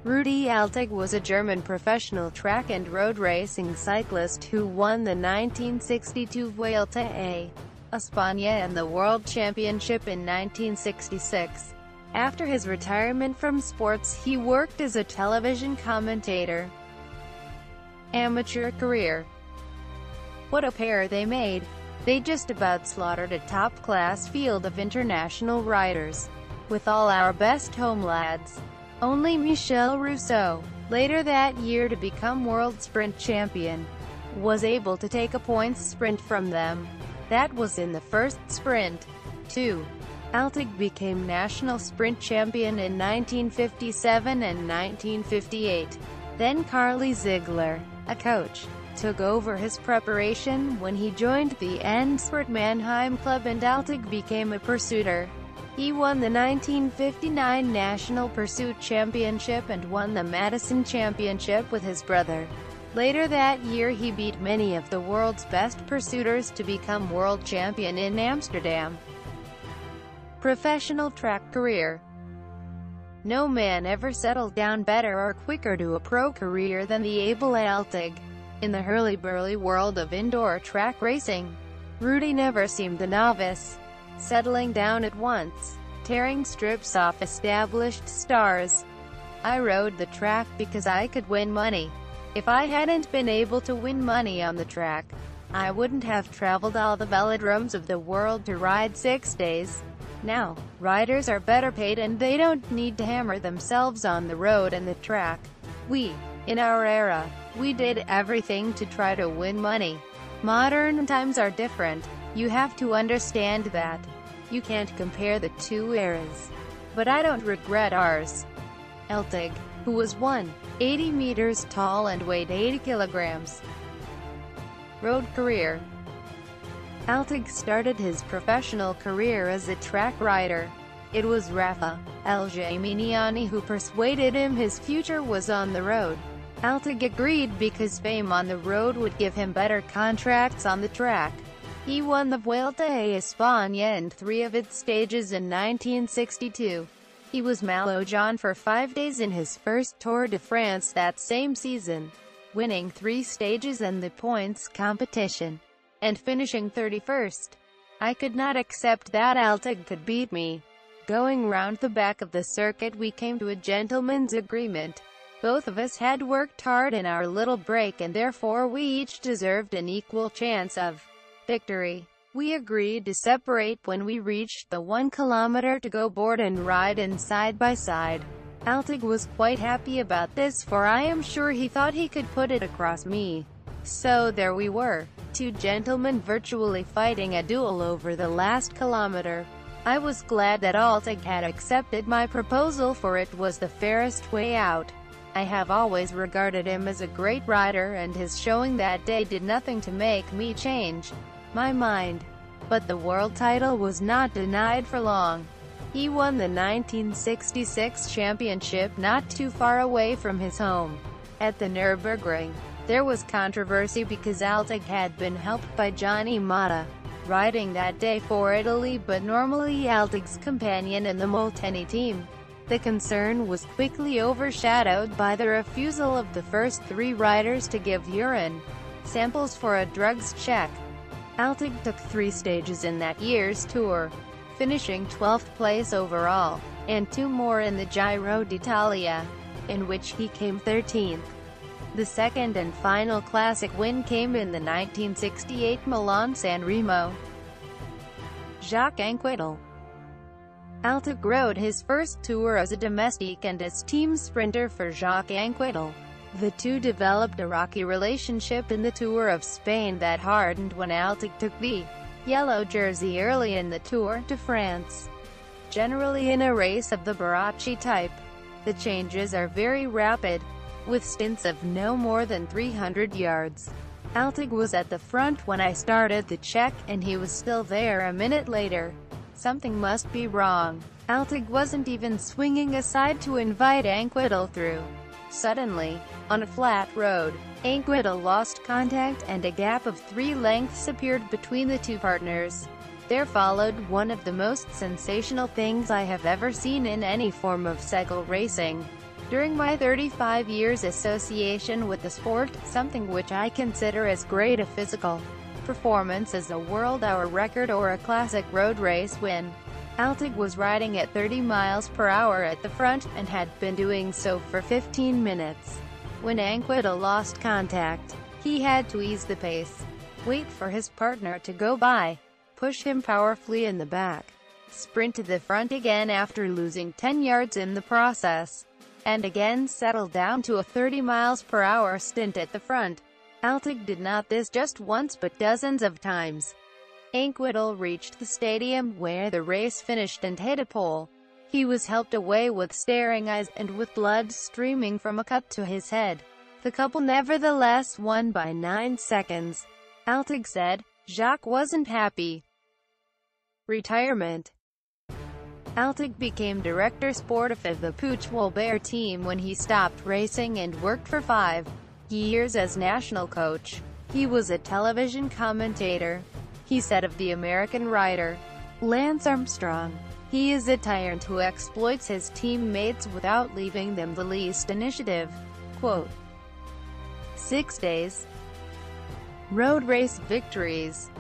Rudi Altig was a German professional track and road racing cyclist who won the 1962 Vuelta a España and the World Championship in 1966. After his retirement from sports, he worked as a television commentator. Amateur career. What a pair they made. They just about slaughtered a top-class field of international riders. With all our best home lads. Only Michel Rousseau, later that year to become world sprint champion, was able to take a points sprint from them. That was in the first sprint. 2. Altig became national sprint champion in 1957 and 1958. Then Carly Ziegler, a coach, took over his preparation when he joined the Endspurt Mannheim club and Altig became a pursuiter. He won the 1959 National Pursuit Championship and won the Madison Championship with his brother. Later that year he beat many of the world's best pursuiters to become world champion in Amsterdam. Professional track career. No man ever settled down better or quicker to a pro career than the able Altig. In the hurly-burly world of indoor track racing, Rudi never seemed a novice, settling down at once, tearing strips off established stars. I rode the track because I could win money. If I hadn't been able to win money on the track, I wouldn't have traveled all the velodromes of the world to ride 6 days. Now, riders are better paid and they don't need to hammer themselves on the road and the track. In our era, we did everything to try to win money. Modern times are different. You have to understand that. You can't compare the two eras. But I don't regret ours. Altig, who was 180 meters tall and weighed 80 kilograms. Road career. Altig started his professional career as a track rider. It was Rafa El Geminiani who persuaded him his future was on the road. Altig agreed because fame on the road would give him better contracts on the track. He won the Vuelta a España and 3 of its stages in 1962. He was Malo John for 5 days in his first Tour de France that same season, winning 3 stages and the points competition, and finishing 31st. I could not accept that Altig could beat me. Going round the back of the circuit we came to a gentleman's agreement. Both of us had worked hard in our little break and therefore we each deserved an equal chance of victory. We agreed to separate when we reached the 1 kilometer to go board and ride in side by side. Altig was quite happy about this for I am sure he thought he could put it across me. So there we were, 2 gentlemen virtually fighting a duel over the last kilometer. I was glad that Altig had accepted my proposal for it was the fairest way out. I have always regarded him as a great rider and his showing that day did nothing to make me change my mind. But the world title was not denied for long. He won the 1966 championship not too far away from his home, at the Nürburgring. There was controversy because Altig had been helped by Johnny Motta, riding that day for Italy but normally Altig's companion in the Molteni team. The concern was quickly overshadowed by the refusal of the first 3 riders to give urine samples for a drugs check. Altig took 3 stages in that year's Tour, finishing 12th place overall, and 2 more in the Giro d'Italia, in which he came 13th. The second and final classic win came in the 1968 Milan-San Remo. Jacques Anquetil. Altig rode his first Tour as a domestique and as team sprinter for Jacques Anquetil. The two developed a rocky relationship in the Tour of Spain that hardened when Altig took the yellow jersey early in the Tour de France. Generally in a race of the Baracchi type, the changes are very rapid, with stints of no more than 300 yards. Altig was at the front when I started the check, and he was still there a minute later. Something must be wrong. Altig wasn't even swinging aside to invite Anquetil through. Suddenly, on a flat road, Anquetil lost contact and a gap of 3 lengths appeared between the 2 partners. There followed one of the most sensational things I have ever seen in any form of cycle racing. During my 35 years association with the sport, something which I consider as great a physical performance as a world hour record or a classic road race win. Altig was riding at 30 miles per hour at the front, and had been doing so for 15 minutes. When Anquetil lost contact, he had to ease the pace, wait for his partner to go by, push him powerfully in the back, sprint to the front again after losing 10 yards in the process, and again settle down to a 30 miles per hour stint at the front. Altig did not this just once but dozens of times. Anquetil reached the stadium where the race finished and hit a pole. He was helped away with staring eyes, and with blood streaming from a cut to his head. The couple nevertheless won by 9 seconds. Altig said, "Jacques wasn't happy." Retirement. Altig became director sportif of the Puig Wilbert team when he stopped racing and worked for 5 years as national coach. He was a television commentator. He said of the American rider, Lance Armstrong, "He is a tyrant who exploits his teammates without leaving them the least initiative." Quote. 6 days. Road race victories.